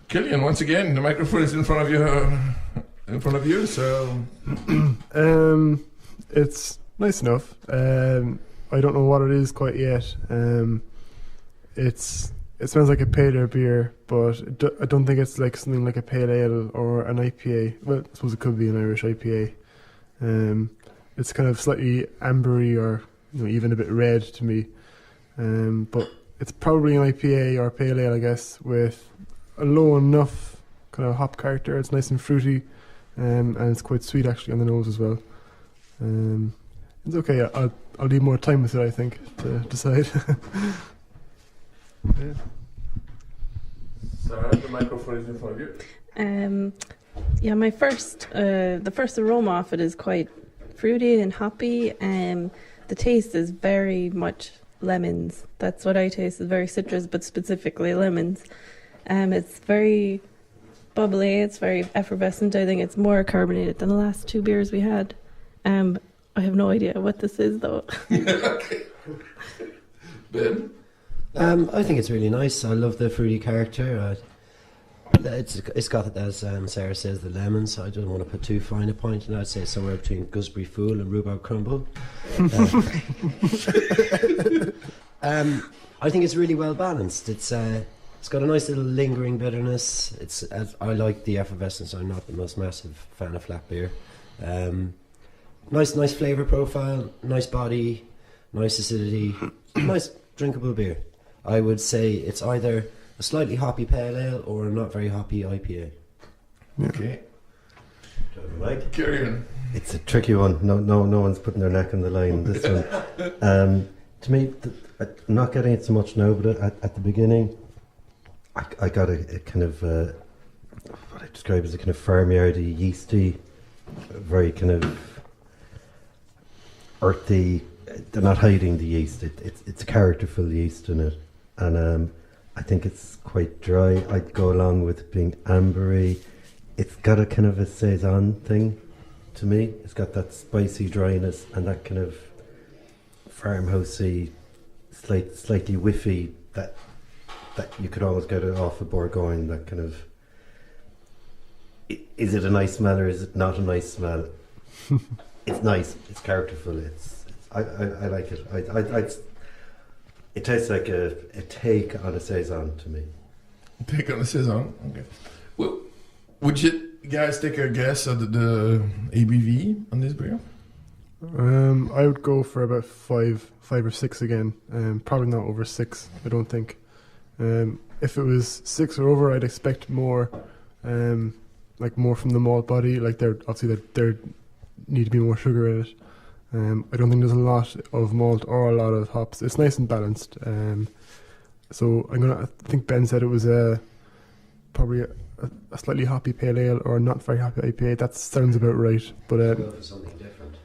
Killian, once again, the microphone is in front of you. So, it's nice enough. I don't know what it is quite yet. It smells like a pale ale beer, but I don't think it's like something like a pale ale or an IPA. Well, I suppose it could be an Irish IPA. It's kind of slightly ambery or even a bit red to me. But it's probably an IPA or pale ale, I guess, with a low enough kind of hop character. It's nice and fruity, and it's quite sweet actually on the nose as well. It's okay. I'll need more time with it, I think, to decide. Yeah. Sarah, the microphone is in front of you. Yeah, the first aroma off it is quite fruity and hoppy. The taste is very much lemons. That's what I taste. It's very citrus, but specifically lemons. It's very bubbly. It's very effervescent. I think it's more carbonated than the last two beers we had. I have no idea what this is, though. Okay. Ben? I think it's really nice. I love the fruity character. It's got, as Sarah says, the lemons. I don't want to put too fine a point, and I'd say somewhere between gooseberry fool and rhubarb crumble. I think it's really well balanced. It's got a nice little lingering bitterness. I like the effervescence. I'm not the most massive fan of flat beer. Nice flavour profile, nice body, nice acidity, nice drinkable beer. I would say it's either a slightly hoppy pale ale or a not very hoppy IPA. Okay. Mike? Carry on. It's a tricky one. No one's putting their neck on the line. This one, to me, I'm not getting it so much now, but at the beginning, I got a kind of what I describe as a kind of farmyardy, yeasty, very kind of earthy. They're not hiding the yeast. It's a characterful yeast in it, and I think it's quite dry. I'd go along with being ambery. It's got a kind of a saison thing to me. It's got that spicy dryness and that kind of farmhousey, slightly whiffy that you could almost get it off a Bourgogne. That kind of, is it a nice smell or is it not a nice smell? It's nice. It's characterful. I like it. It tastes like a take on a saison to me. Take on a saison. Okay. Well, would you guys take a guess at the ABV on this beer? I would go for about five or six again. Probably not over 6. I don't think. If it was 6 or over, I'd expect more. Like more from the malt body. Like there need to be more sugar in it. I don't think there's a lot of malt or a lot of hops. It's nice and balanced. So I think Ben said it was probably a slightly hoppy pale ale or a not very hoppy IPA. That sounds about right. But go for something different.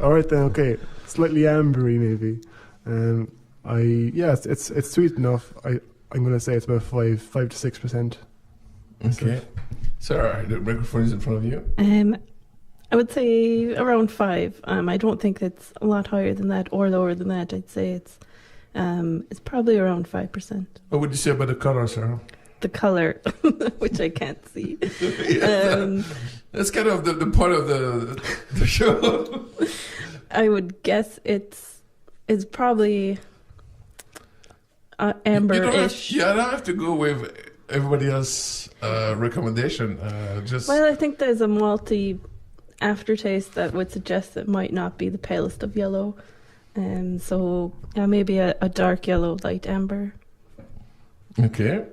All right then. Okay, slightly ambery maybe. It's sweet enough. I'm going to say it's about 5 to 6%. Okay. Sarah, the microphone is in front of you. I would say around 5. I don't think it's a lot higher than that or lower than that. I'd say it's probably around 5%. What would you say about the color, Sarah? The color, which I can't see. That's kind of the part of the show. I would guess it's probably amber-ish. I don't have to go with everybody else's recommendation. Well, I think there's a malty aftertaste that would suggest it might not be the palest of yellow. So maybe a dark yellow, light amber. Okay.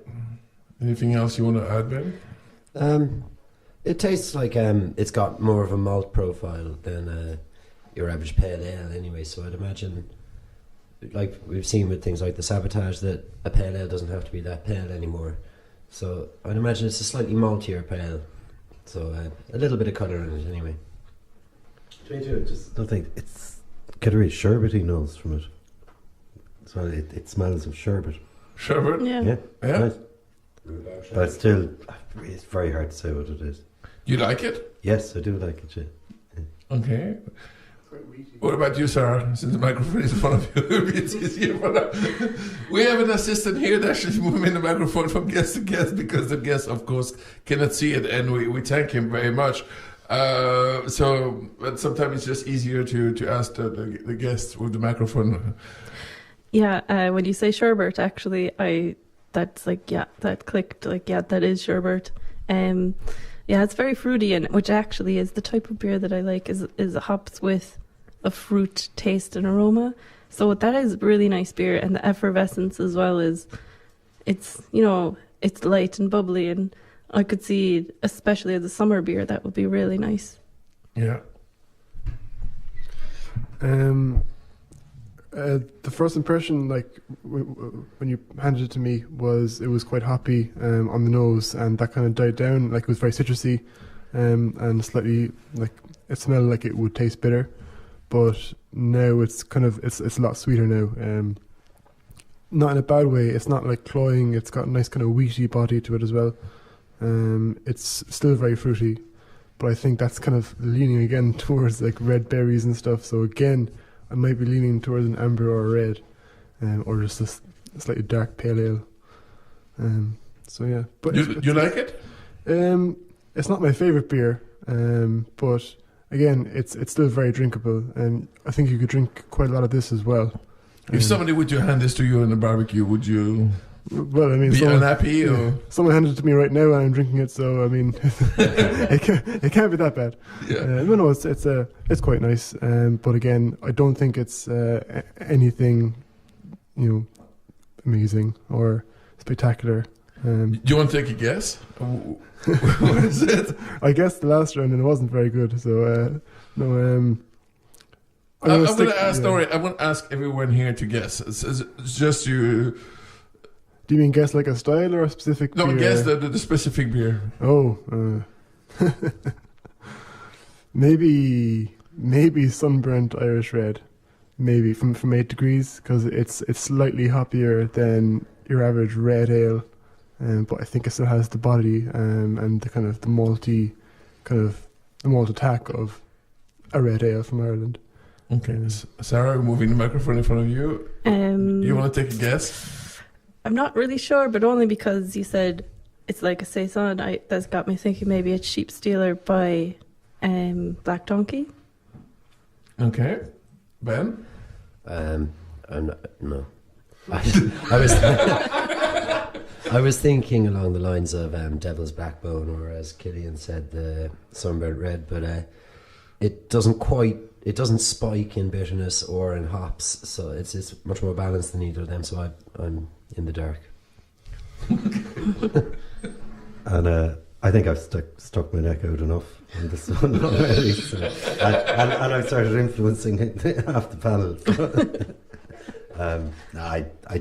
Anything else you want to add, Ben? It tastes like it's got more of a malt profile than your average pale ale anyway, so I'd imagine, like we've seen with things like the Sabotage, that a pale ale doesn't have to be that pale anymore. So I'd imagine it's a slightly maltier pale. So a little bit of colour in it anyway. I just don't think it's get a really sherbety nose from it. So it smells of sherbet. Sherbet? Yeah. Nice. But still, it's very hard to say what it is. You like it? Yes, I do like it. Yeah. Okay. quite wheaty. What about you, Sarah? Since the microphone is in front of you, it's easier for that. We have an assistant here that actually moving the microphone from guest to guest because the guest, of course, cannot see it, and we thank him very much. But sometimes it's just easier to ask the guest with the microphone. Yeah, when you say sherbet, actually, that's like, yeah, that clicked. Like, yeah, that is sherbet. Yeah, it's very fruity, and which actually is the type of beer that I like. Is hops with a fruit taste and aroma. So that is really nice beer, and the effervescence as well it's light and bubbly, and I could see, especially as a summer beer, that would be really nice. Yeah. The first impression, like when you handed it to me, was it was quite hoppy on the nose, and that kind of died down. Like it was very citrusy, and slightly like it smelled like it would taste bitter, but now it's kind of it's a lot sweeter now. Not in a bad way. It's not like cloying. It's got a nice kind of wheaty body to it as well. It's still very fruity, but I think that's kind of leaning again towards like red berries and stuff. So again, I might be leaning towards an amber or a red, or just a slightly dark pale ale. So yeah, but You like it? it's not my favorite beer, but again, it's still very drinkable, and I think you could drink quite a lot of this as well. If somebody would hand this to you in a barbecue, would you Well, I mean, be unhappy? Or? Someone handed it to me right now, and I'm drinking it. So I mean, it can't be that bad. Yeah. No, it's quite nice. But again, I don't think it's anything, amazing or spectacular. Do you want to take a guess? What is it? I guessed the last round, and it wasn't very good. So no. I'm going to ask. Sorry, I want to ask everyone here to guess. It's just you. Do you mean guess like a style or a specific beer? No, guess the specific beer. Oh, maybe sunburnt Irish red, maybe from 8 Degrees, because it's slightly hoppier than your average red ale, but I think it still has the body and the kind of the malty malt attack of a red ale from Ireland. Okay, Sarah, moving the microphone in front of you. You want to take a guess? I'm not really sure, but only because you said it's like a saison. That's got me thinking maybe it's Sheep Stealer by Black Donkey. Okay, Ben. I'm not, no. I was thinking along the lines of Devil's Backbone, or as Killian said, the Sunburnt Red, but it doesn't spike in bitterness or in hops, so it's much more balanced than either of them. So I'm in the dark. And I think I've stuck my neck out enough in the sun already, so, and I've started influencing half the panel.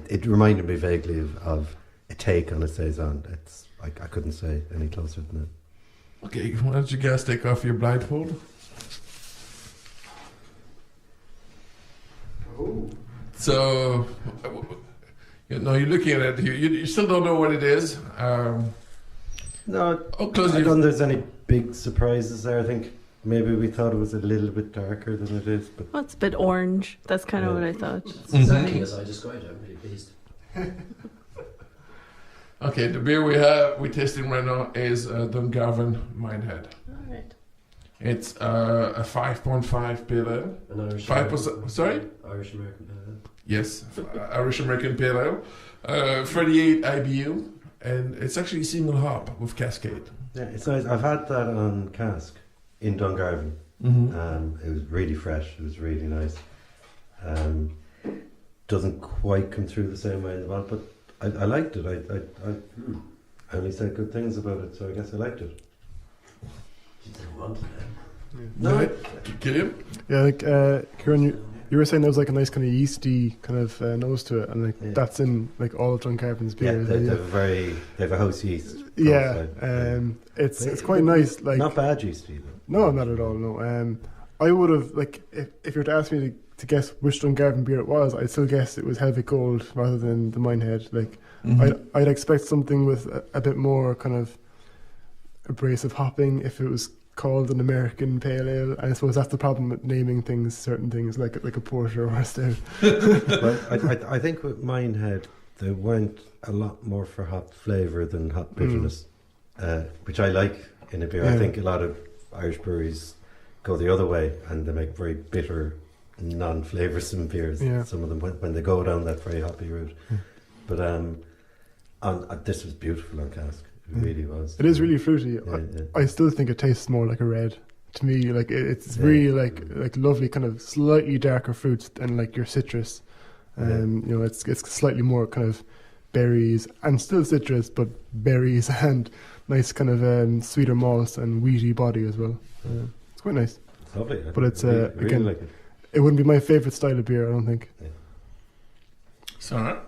It reminded me vaguely of a take on a saison. I couldn't say any closer than that. Okay, why don't you guys take off your blindfold? Oh. So, you're looking at it. You still don't know what it is. No, close I don't think there's any big surprises there. I think maybe we thought it was a little bit darker than it is, but Well, it's a bit orange. That's kind of what I thought. It's exactly as I described it. I'm pretty pleased. Okay, the beer we're tasting right now is Dungarvan Minehead. All right. It's a 5.5 pale ale. An Irish 5%. Sorry. Irish American pale ale. Yes, Irish American pale ale. 38 IBU, and it's actually single hop with Cascade. yeah, it's nice. I've had that on cask in Dungarvan. Mm-hmm. It was really fresh. It was really nice. Doesn't quite come through the same way in the bottle, but I liked it. I only said good things about it, so I guess I liked it. You didn't want it. No, Killian? Yeah, like Kieran, you were saying there was like a nice kind of yeasty kind of nose to it, and like that's in like all of Dungarvan's Yeah, beers. they have a house yeast. Yeah, also. it's quite nice. Like Not bad yeast either. no, not at all. No, I would have like if you were to ask me to guess which Dungarvan beer it was, I'd still guess it was Helvic Gold rather than the Minehead. Like I'd expect something with a bit more kind of abrasive hopping if it was called an American pale ale, and I suppose that's the problem with naming things, certain things like a porter or a stout. Well, I think with mine had, they went a lot more for hop flavour than hop bitterness, which I like in a beer. I think a lot of Irish breweries go the other way and they make very bitter, non-flavoursome beers. Yeah. Some of them when they go down that very hoppy route. But this was beautiful on cask. It really was. It is really fruity. Yeah. I still think it tastes more like a red. To me, like it's really like lovely, kind of slightly darker fruits than like your citrus. You know, it's slightly more kind of berries and still citrus, but berries and nice kind of sweeter malts and wheaty body as well. It's quite nice. It's lovely. But it's really again, like it. It wouldn't be my favourite style of beer, I don't think. Yeah. Sarah,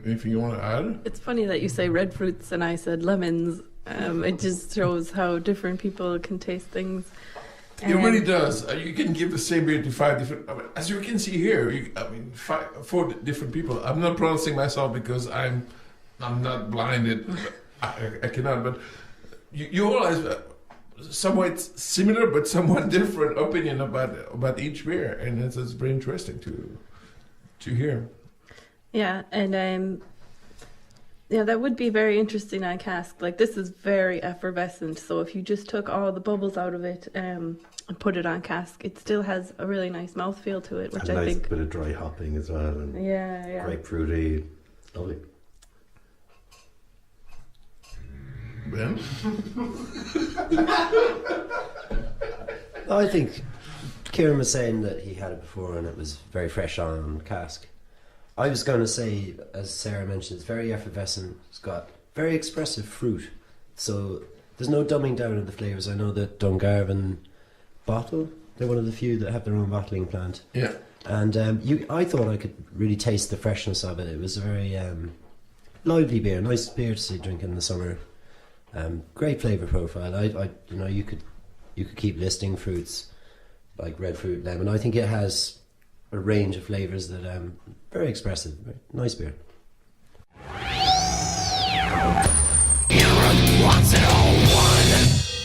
anything you want to add? It's funny that you say red fruits and I said lemons. It just shows how different people can taste things. It really does. You can give the same beer to 5 different. As you can see here, 4 different people. I'm not pronouncing myself because I'm not blinded. I cannot. But you all have somewhat similar but somewhat different opinion about each beer, and it's very interesting to hear. Yeah, and that would be very interesting on cask. Like, this is very effervescent, so if you just took all the bubbles out of it and put it on cask, it still has a really nice mouthfeel to it, which a I nice think. bit of dry hopping as well, and grapefruity, lovely. Ben? I think Kieran was saying that he had it before and it was very fresh on cask. I was going to say, as Sarah mentioned, it's very effervescent. It's got very expressive fruit. So there's no dumbing down of the flavours. I know that Dungarvan bottle, they're one of the few that have their own bottling plant. Yeah. And I thought I could really taste the freshness of it. It was a very lively beer, nice beer to drink in the summer. Great flavour profile. You could keep listing fruits like red fruit, lemon. I think it has a range of flavours that very expressive, very nice beer. You're a once and all one.